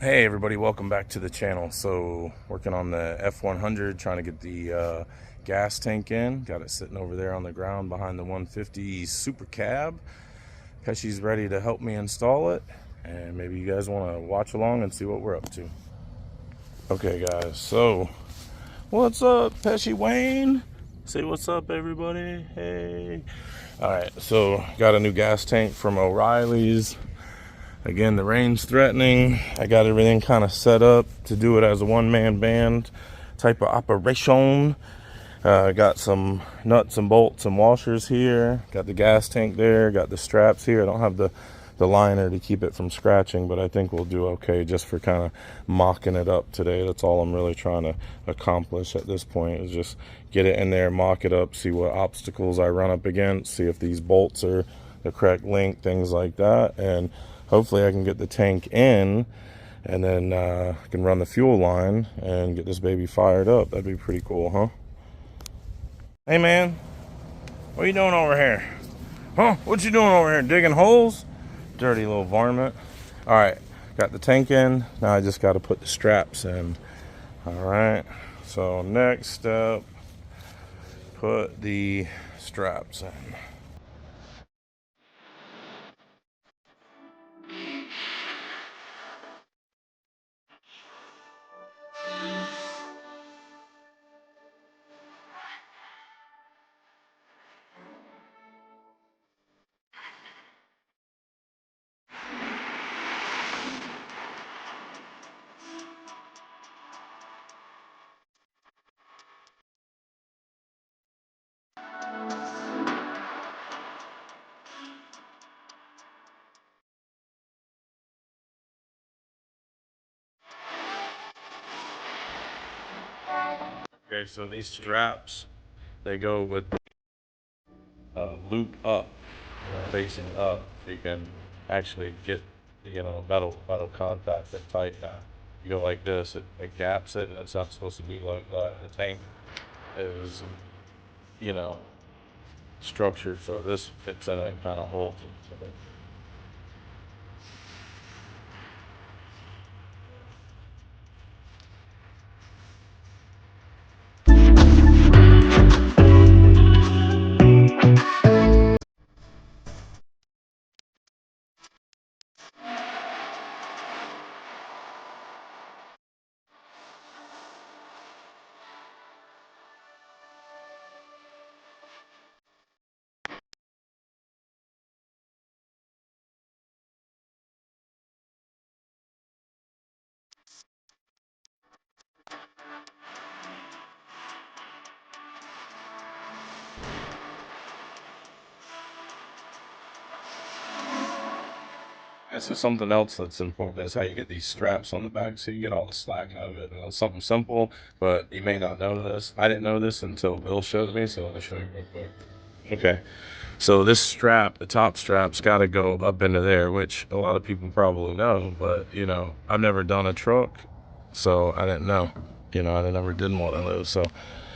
Hey everybody, welcome back to the channel. So working on the F100, trying to get the gas tank in. Got it sitting over there on the ground behind the 150 Super Cab. Pesci's ready to help me install it, and maybe you guys want to watch along and see what we're up to. Okay guys, so what's up, Pesci Wayne? Say what's up everybody. Hey. Alright, so got a new gas tank from O'Reilly's. Again, the rain's threatening. I got everything kind of set up to do it as a one-man band type of operation. Got some nuts and bolts and washers here. Got the gas tank there. Got the straps here. I don't have the liner to keep it from scratching, but I think we'll do okay just for kind of mocking it up today. That's all I'm really trying to accomplish at this point, is just get it in there, mock it up, see what obstacles I run up against, see if these bolts are the correct length, things like that, and hopefully I can get the tank in, and then I can run the fuel line and get this baby fired up. That'd be pretty cool, huh? Hey man, what are you doing over here? Huh? What you doing over here? Digging holes? Dirty little varmint. All right, got the tank in. Now I just got to put the straps in. All right, so next step, put the straps in. Okay, so these straps, they go with loop up, facing up, so you can actually get, metal contact that tight. You go like this, it gaps it, and it's not supposed to be like that. The tank is, you know, structured so this fits in and kind of holds it. This is something else that's important, is how you get these straps on the back so you get all the slack out of it. It's something simple, but you may not know this. I didn't know this until Bill showed me, so let me show you real quick. Okay, so this strap, the top strap's got to go up into there, which a lot of people probably know, but I've never done a truck, so I didn't know. I never did one of those, so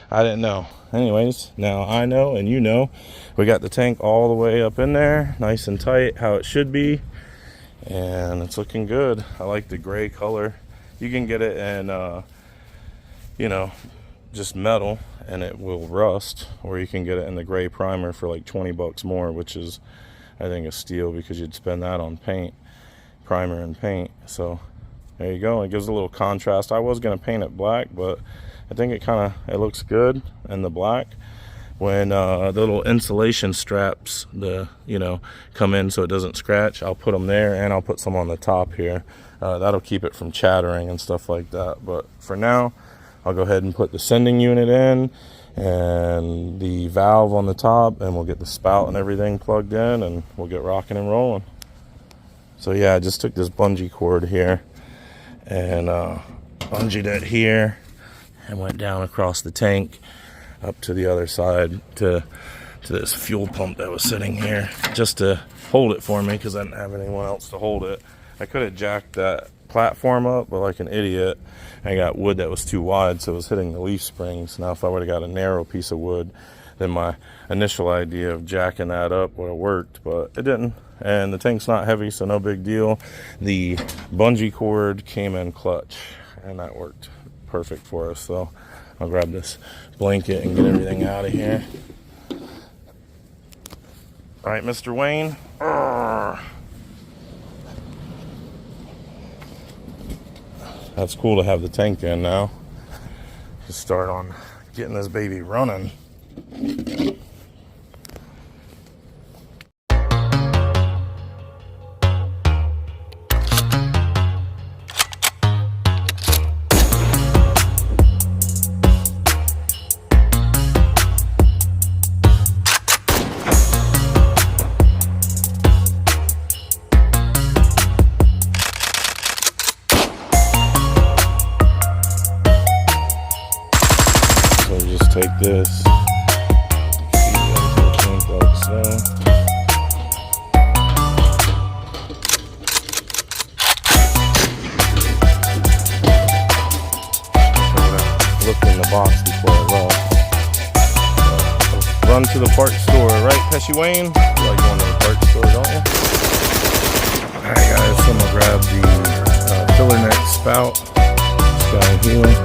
I didn't know. Anyways, now I know and you know. We got the tank all the way up in there, nice and tight, how it should be, and it's looking good. I like the gray color. You can get it in, you know, just metal and it will rust, or you can get it in the gray primer for like 20 bucks more, which is, I think, a steal, because you'd spend that on paint, primer and paint. So there you go. It gives a little contrast. I was going to paint it black, but I think it looks good in the black. When the little insulation straps, come in so it doesn't scratch, I'll put them there, and I'll put some on the top here. That'll keep it from chattering and stuff like that. But for now, I'll go ahead and put the sending unit in and the valve on the top, and we'll get the spout and everything plugged in, and we'll get rocking and rolling. So yeah, I just took this bungee cord here and bungeed it here and went down across the tank up to the other side to this fuel pump that was sitting here, just to hold it for me, because I didn't have anyone else to hold it. I could have jacked that platform up, but like an idiot, I got wood that was too wide, so it was hitting the leaf springs. Now if I would have got a narrow piece of wood, then my initial idea of jacking that up would have worked, but it didn't. and the tank's not heavy, so no big deal. The bungee cord came in clutch, and that worked perfect for us. So I'll grab this blanket and get everything out of here. All right, Mr. Wayne. That's cool to have the tank in now. Just start on getting this baby running. So just take this, feed it into the tank like so. Looked in the box before I left. Run to the parts store, right, Pesci Wayne? You like going to the parts store, don't you? Alright guys, so I'm gonna grab the filler neck spout. This guy here.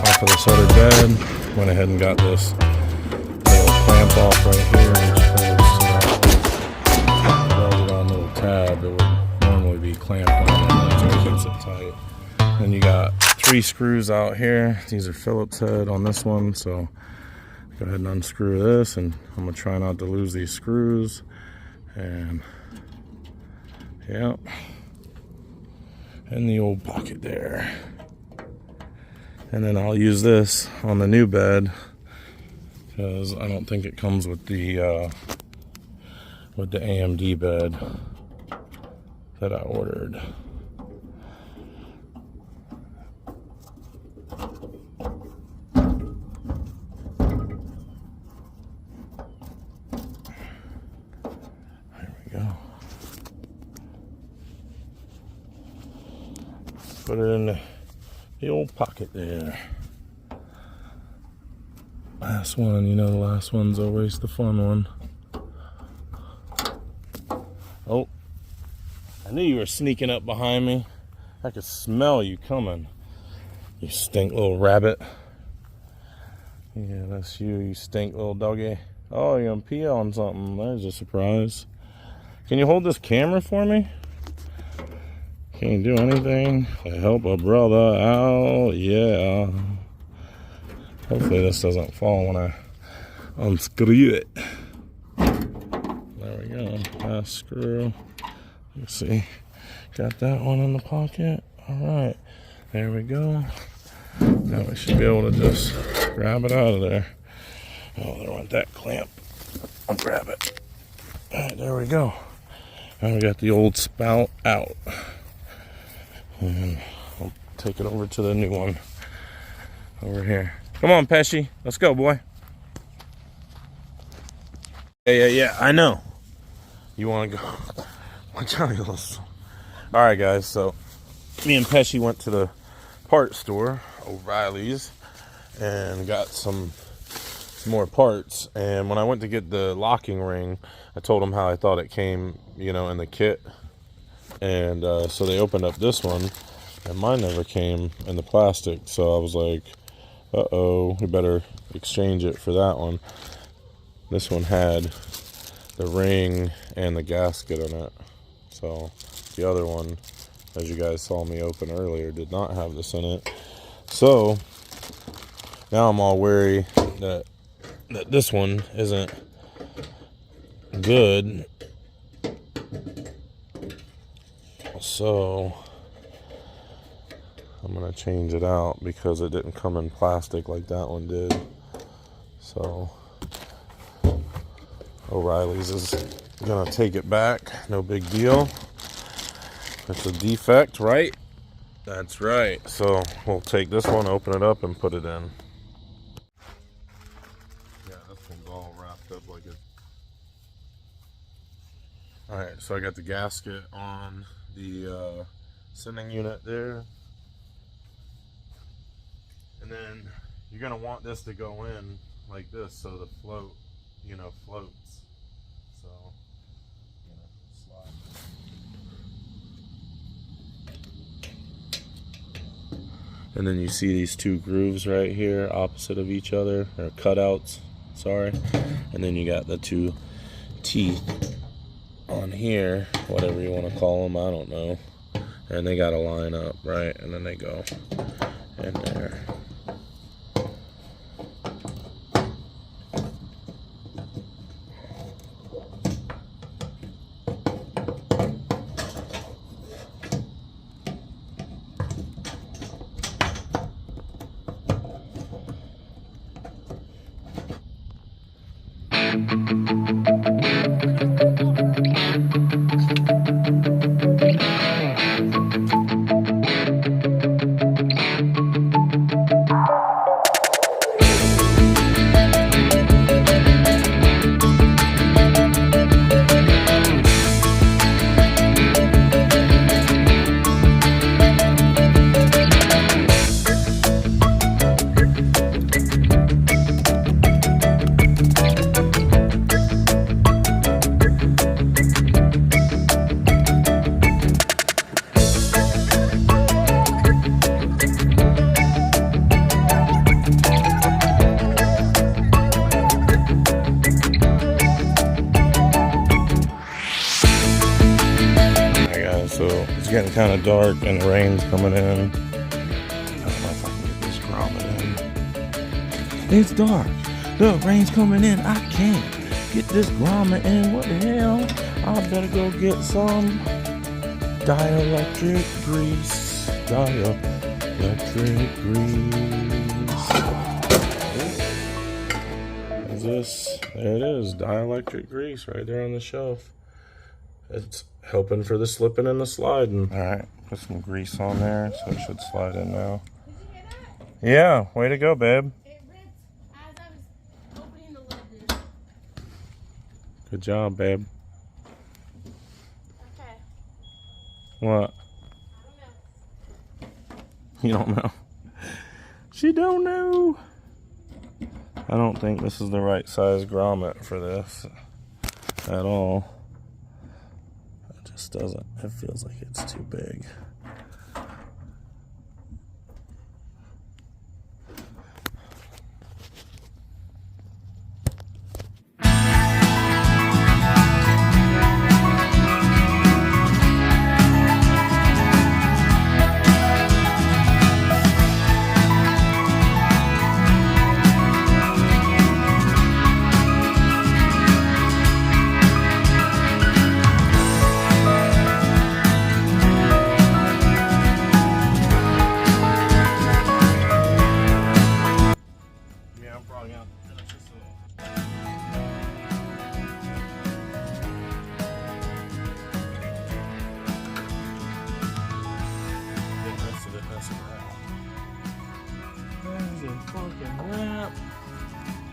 Off of this other bed. Went ahead and got this little clamp off right here, which holds to that welded on little tab that would normally be clamped on, and that's what keeps it tight. Then you got 3 screws out here. These are Phillips head on this one, so go ahead and unscrew this, and I'm gonna try not to lose these screws. And yeah, and the old pocket there. And then I'll use this on the new bed because I don't think it comes with the AMD bed that I ordered. There we go. Put it in the old pocket there. Last one, you know, the last one's always the fun one. Oh, I knew you were sneaking up behind me. I could smell you coming. You stink little rabbit. Yeah, that's you, you stink little doggy. Oh, you're gonna pee on something. There's a surprise. Can you hold this camera for me? Can't do anything to help a brother out. Yeah. Hopefully this doesn't fall when I unscrew it. There we go. Last screw. Let's see. Got that one in the pocket. All right. There we go. Now we should be able to just grab it out of there. Oh, there went that clamp. I'll grab it. All right, there we go. Now we got the old spout out. And I'll take it over to the new one over here. Come on, Pesci. Let's go, boy. Yeah. I know. You want to go? Watch out, you little. All right, guys. So me and Pesci went to the part store, O'Reilly's, and got some more parts. And when I went to get the locking ring, I told them how I thought it came, you know, in the kit. And so they opened up this one, and mine never came in the plastic. So I was like, uh-oh, we better exchange it for that one. This one had the ring and the gasket in it. So the other one, as you guys saw me open earlier, did not have this in it. So now I'm all wary that this one isn't good. So I'm gonna change it out because it didn't come in plastic like that one did. So O'Reilly's is gonna take it back. No big deal. It's a defect, right? That's right. So we'll take this one, open it up, and put it in. Yeah, this one's all wrapped up like it. Alright, so I got the gasket on the sending unit there. And then you're going to want this to go in like this so the float, you know, floats. So And then you see these two grooves right here opposite of each other, or cutouts, sorry. And then you got the two teeth on here, whatever you want to call them, I don't know. And they got to line up, right? And then they go in there. So it's getting kind of dark and the rain's coming in. I don't know if I can get this grommet in. It's dark. The rain's coming in. I can't get this grommet in. What the hell? I better go get some dielectric grease. Dielectric grease. Is this? There it is. Dielectric grease right there on the shelf. It's helping for the slipping and the sliding. All right, put some grease on there, so it should slide in now. Yeah, way to go, babe. It ripped as I was opening the lid. Good job, babe. Okay. What? I don't know. You don't know? She don't know. I don't think this is the right size grommet for this at all. Doesn't. It feels like it's too big.